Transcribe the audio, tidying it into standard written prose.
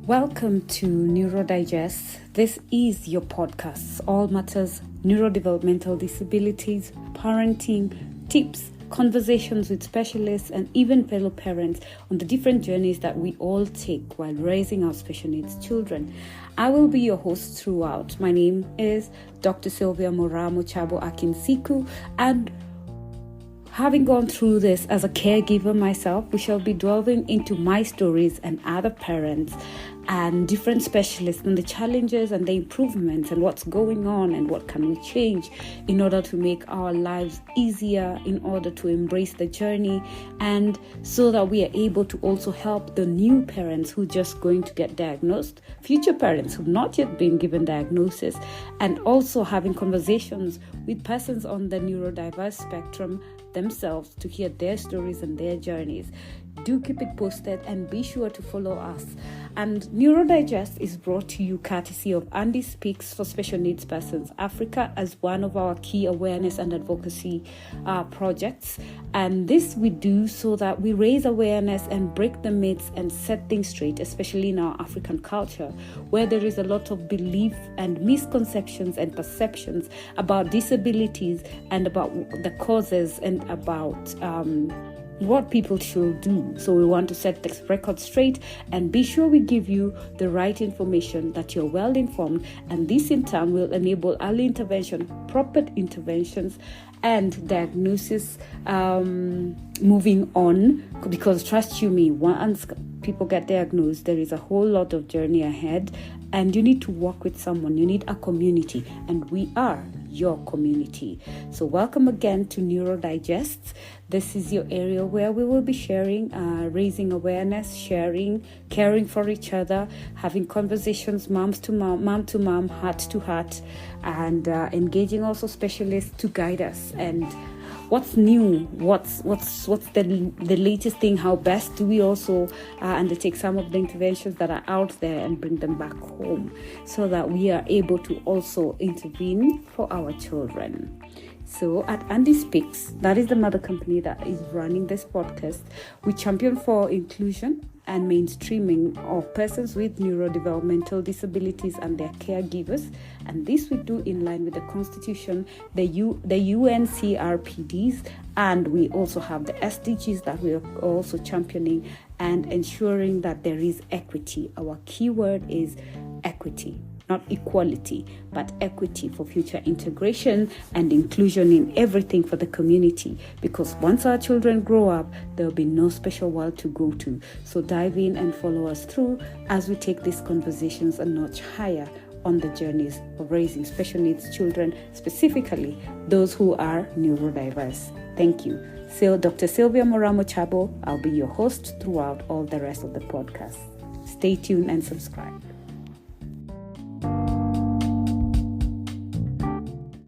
Welcome to NEURODIGEST. This is your podcast, all matters neurodevelopmental disabilities, parenting, tips, conversations with specialists, and even fellow parents on the different journeys that we all take while raising our special needs children. I will be your host throughout. My name is Dr. Sylvia Moramo Chabo Akinsiku, and having gone through this as a caregiver myself, we shall be delving into my stories and other parents and different specialists and the challenges and the improvements and what's going on and what can we change in order to make our lives easier, in order to embrace the journey, and so that we are able to also help the new parents who are just going to get diagnosed, future parents who have not yet been given diagnosis, and also having conversations with persons on the neurodiverse spectrum themselves to hear their stories and their journeys. Do keep it posted and be sure to follow us. And NEURODIGEST is brought to you courtesy of Andy Speaks for Special Needs Persons Africa as one of our key awareness and advocacy projects. And this we do so that we raise awareness and break the myths and set things straight, especially in our African culture, where there is a lot of belief and misconceptions and perceptions about disabilities and about the causes and about what people should do. So we want to set this record straight and be sure we give you the right information, that you're well informed, and this in turn will enable early intervention, proper interventions, and diagnosis moving on, because trust you me, once people get diagnosed, there is a whole lot of journey ahead, and you need to work with someone. You need a community, and we are your community. So welcome again to NEURODIGEST. This is your area where we will be sharing, raising awareness, sharing, caring for each other, having conversations, mom to mom, heart to heart, and engaging also specialists to guide us. And what's new, what's the latest thing, how best do we also undertake some of the interventions that are out there and bring them back home so that we are able to also intervene for our children. So at Andy Speaks, that is the mother company that is running this podcast, we champion for inclusion and mainstreaming of persons with neurodevelopmental disabilities and their caregivers. And this we do in line with the Constitution, the UNCRPDs, and we also have the SDGs that we are also championing and ensuring that there is equity. Our keyword is equity. Not equality, but equity for future integration and inclusion in everything for the community. Because once our children grow up, there will be no special world to go to. So dive in and follow us through as we take these conversations a notch higher on the journeys of raising special needs children, specifically those who are neurodiverse. Thank you. So Dr. Sylvia Moramo Chabo, I'll be your host throughout all the rest of the podcast. Stay tuned and subscribe.